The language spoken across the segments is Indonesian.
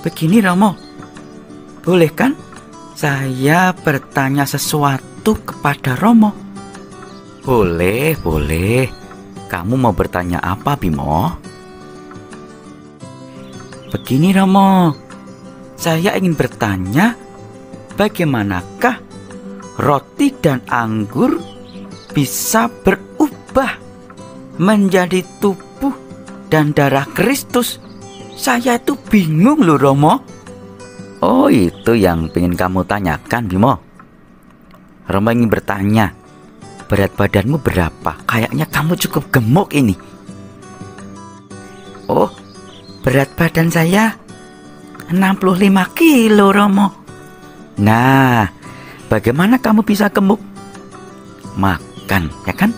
Begini Romo, boleh kan saya bertanya sesuatu kepada Romo? Boleh, boleh. Kamu mau bertanya apa, Bimo? Begini Romo, saya ingin bertanya, bagaimanakah roti dan anggur bisa berubah menjadi tubuh dan darah Kristus? Saya itu bingung loh Romo. Oh, itu yang ingin kamu tanyakan, Bimo. Romo ingin bertanya, berat badanmu berapa? Kayaknya kamu cukup gemuk ini. Oh, berat badan saya 65 kilo Romo. Nah, bagaimana kamu bisa gemuk? Makan, ya kan?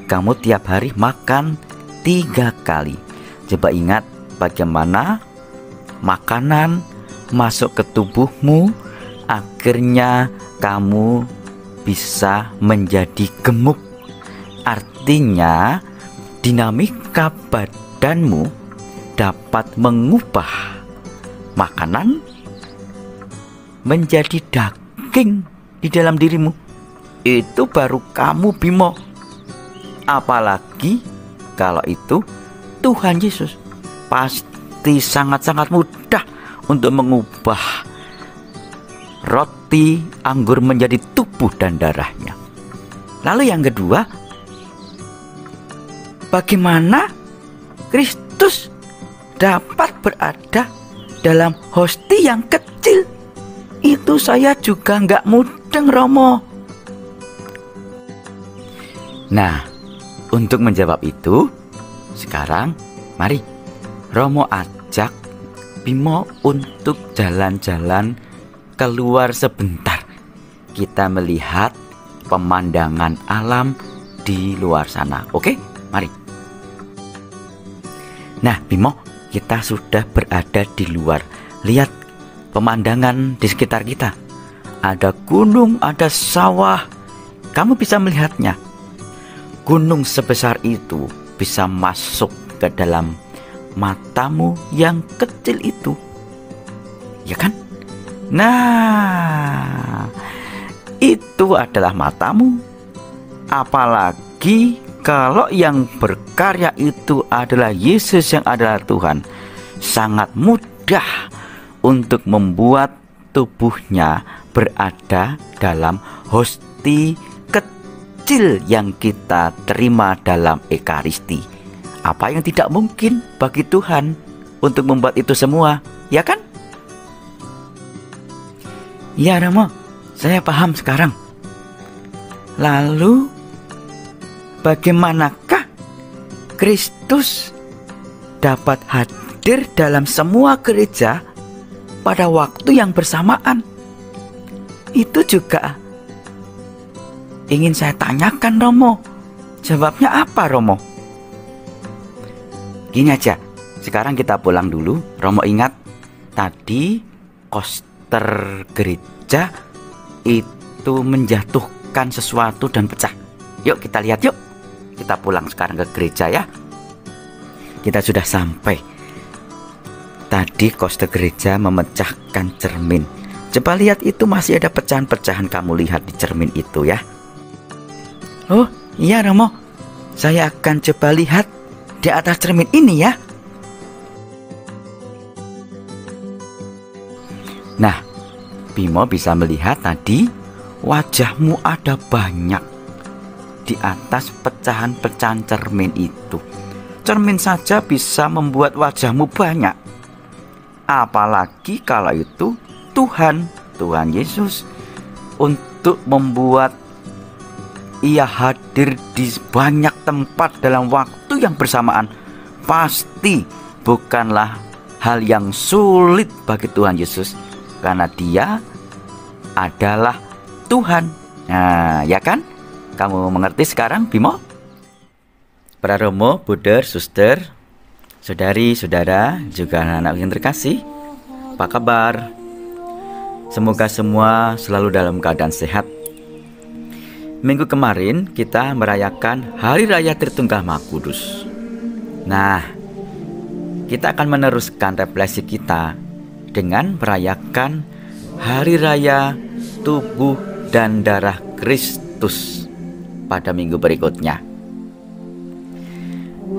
Kamu tiap hari makan 3 kali. Coba ingat bagaimana makanan masuk ke tubuhmu, akhirnya kamu bisa menjadi gemuk. Artinya dinamika badanmu dapat mengubah makanan menjadi daging di dalam dirimu. Itu baru kamu Bimo. Apalagi kalau itu Tuhan Yesus. Pasti sangat-sangat mudah untuk mengubah roti anggur menjadi tubuh dan darahnya. Lalu yang kedua, bagaimana Kristus dapat berada dalam hosti yang kecil? Itu saya juga nggak mudeng Romo. Nah, untuk menjawab itu, sekarang mari Romo ajak Bimo untuk jalan-jalan keluar sebentar. Kita melihat pemandangan alam di luar sana. Oke, mari. Nah, Bimo, kita sudah berada di luar. Lihat pemandangan di sekitar kita. Ada gunung, ada sawah. Kamu bisa melihatnya. Gunung sebesar itu bisa masuk ke dalam matamu yang kecil itu, ya kan? Nah, itu adalah matamu. Apalagi kalau yang berkarya itu adalah Yesus yang adalah Tuhan. Sangat mudah untuk membuat tubuhnya berada dalam hosti kecil yang kita terima dalam Ekaristi. Apa yang tidak mungkin bagi Tuhan untuk membuat itu semua, ya kan? Ya Romo, saya paham sekarang. Lalu bagaimanakah Kristus dapat hadir dalam semua gereja pada waktu yang bersamaan? Itu juga ingin saya tanyakan Romo. Jawabnya apa Romo? Gini aja, sekarang kita pulang dulu. Romo ingat tadi koster gereja itu menjatuhkan sesuatu dan pecah. Yuk kita lihat yuk. Kita pulang sekarang ke gereja ya. Kita sudah sampai. Tadi koster gereja memecahkan cermin. Coba lihat, itu masih ada pecahan-pecahan, kamu lihat di cermin itu ya. Oh iya Romo, saya akan coba lihat di atas cermin ini ya. Nah, Bimo bisa melihat tadi wajahmu ada banyak di atas pecahan-pecahan cermin itu. Cermin saja bisa membuat wajahmu banyak. Apalagi kalau itu Tuhan Yesus, untuk membuat Ia hadir di banyak tempat dalam waktu yang bersamaan. Pasti bukanlah hal yang sulit bagi Tuhan Yesus, karena Dia adalah Tuhan. Nah, ya kan? Kamu mengerti sekarang, Bimo? Para Romo, Buder, Suster, saudari, saudara, juga anak-anak yang terkasih, apa kabar? Semoga semua selalu dalam keadaan sehat. Minggu kemarin kita merayakan Hari Raya Tritunggal Maha Kudus. Nah, kita akan meneruskan refleksi kita dengan merayakan Hari Raya Tubuh dan Darah Kristus pada minggu berikutnya.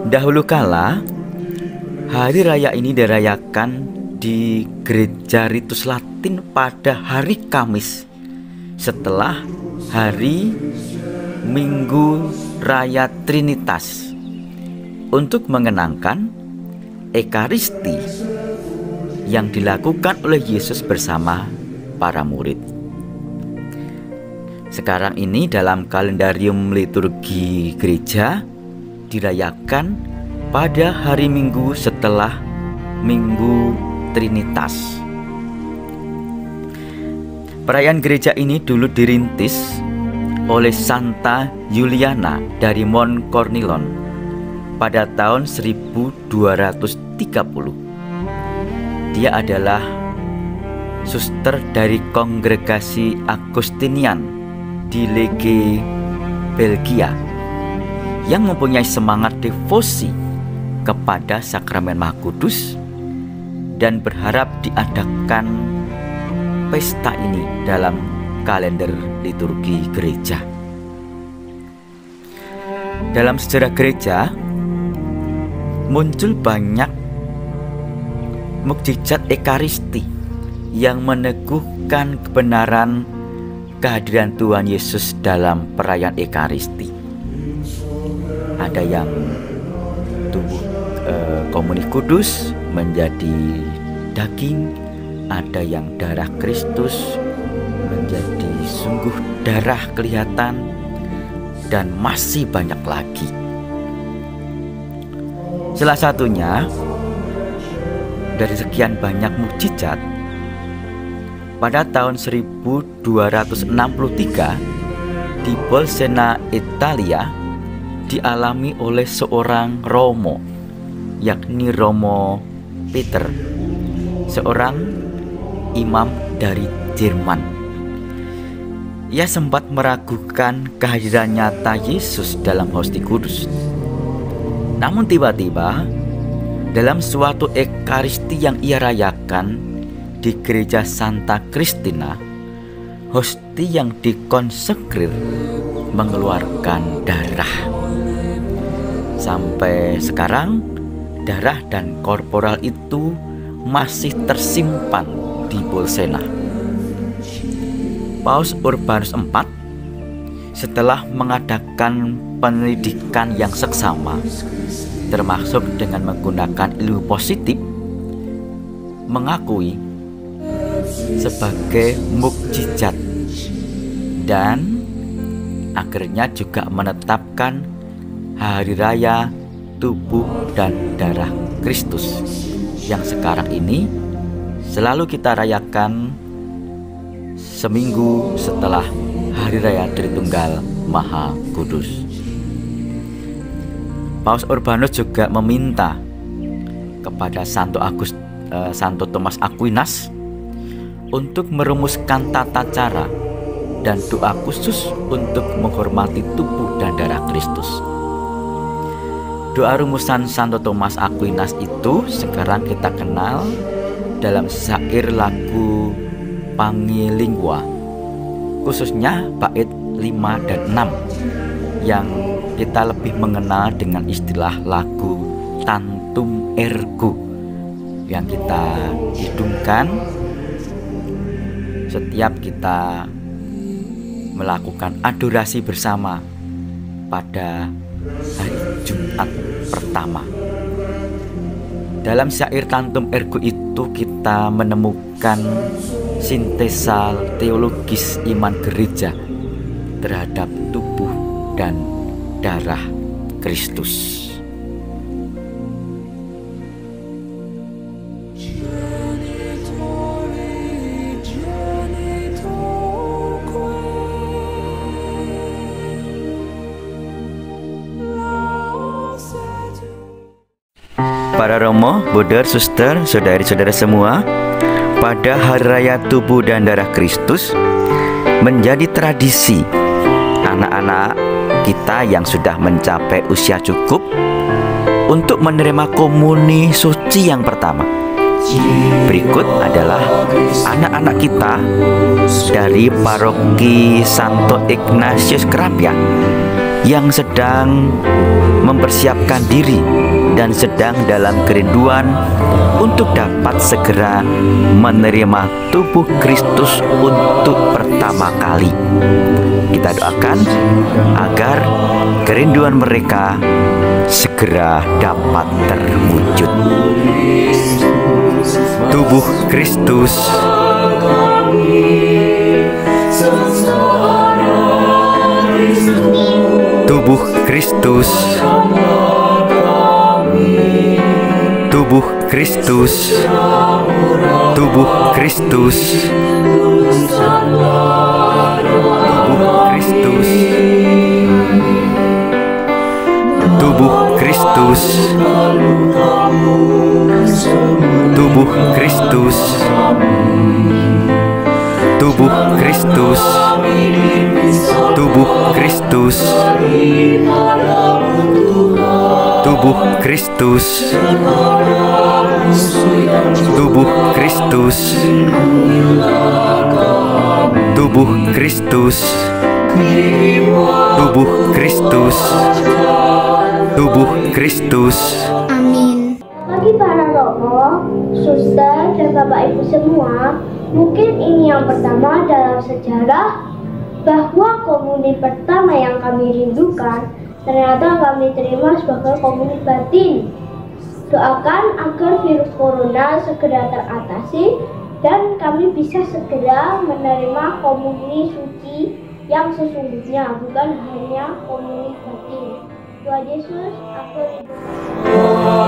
Dahulu kala, hari raya ini dirayakan di Gereja Ritus Latin pada hari Kamis setelah hari Minggu Raya Trinitas untuk mengenangkan Ekaristi yang dilakukan oleh Yesus bersama para murid. Sekarang ini dalam kalendarium liturgi gereja dirayakan pada hari Minggu setelah Minggu Trinitas. Perayaan gereja ini dulu dirintis oleh Santa Juliana dari Mount Cornillon pada tahun 1230. Dia adalah suster dari kongregasi Agustinian di Lege, Belgia, yang mempunyai semangat devosi kepada sakramen Maha Kudus dan berharap diadakan pesta ini dalam kalender liturgi gereja. Dalam sejarah gereja muncul banyak mukjizat Ekaristi yang meneguhkan kebenaran kehadiran Tuhan Yesus dalam perayaan Ekaristi. Ada yang tubuh komuni kudus menjadi daging, ada yang darah Kristus menjadi sungguh darah kelihatan, dan masih banyak lagi. Salah satunya dari sekian banyak mukjizat, pada tahun 1263 di Bolsena, Italia, dialami oleh seorang Romo, yakni Romo Peter, seorang imam dari Jerman. Ia sempat meragukan kehadiran nyata Yesus dalam Hosti Kudus. Namun tiba-tiba dalam suatu Ekaristi yang ia rayakan di gereja Santa Cristina, hosti yang dikonsekrir mengeluarkan darah. Sampai sekarang darah dan korporal itu masih tersimpan di Bolsena. Paus Urbanus IV setelah mengadakan penelitikan yang seksama, termasuk dengan menggunakan ilmu positif, mengakui sebagai mukjizat dan akhirnya juga menetapkan Hari Raya Tubuh dan Darah Kristus yang sekarang ini selalu kita rayakan seminggu setelah Hari Raya Tritunggal Maha Kudus. Paus Urbanus juga meminta kepada Santo Thomas Aquinas untuk merumuskan tata cara dan doa khusus untuk menghormati tubuh dan darah Kristus. Doa rumusan Santo Thomas Aquinas itu sekarang kita kenal dalam syair lagu Pangilingua, khususnya bait 5 dan 6 yang kita lebih mengenal dengan istilah lagu Tantum Ergo, yang kita hidungkan setiap kita melakukan adorasi bersama pada hari Jumat pertama. Dalam syair Tantum Ergo itu kita menemukan sintesa teologis iman gereja terhadap tubuh dan darah Kristus. Para romo, brother, suster, saudari-saudara semua, pada Hari Raya Tubuh dan Darah Kristus menjadi tradisi anak-anak kita yang sudah mencapai usia cukup untuk menerima komuni suci yang pertama Berikut adalah anak-anak kita dari paroki Santo Ignatius Krapia yang sedang mempersiapkan diri dan sedang dalam kerinduan untuk dapat segera menerima tubuh Kristus untuk pertama kali. Kita doakan agar kerinduan mereka segera dapat terwujud. Tubuh Kristus, tubuh Kristus, tubuh Kristus, tubuh Kristus, tubuh Kristus, tubuh Kristus, tubuh Kristus, tubuh Kristus, tubuh Kristus, tubuh Kristus, tubuh Kristus, tubuh Kristus, tubuh Kristus. Amin. Bagi para romo, suster, dan bapak ibu semua, mungkin ini yang pertama dalam sejarah bahwa komuni pertama yang kami rindukan ternyata kami terima sebagai komuni batin. Doakan agar virus corona segera teratasi dan kami bisa segera menerima komuni suci yang sesungguhnya, bukan hanya komuni batin. Tuhan Yesus, aku rindu.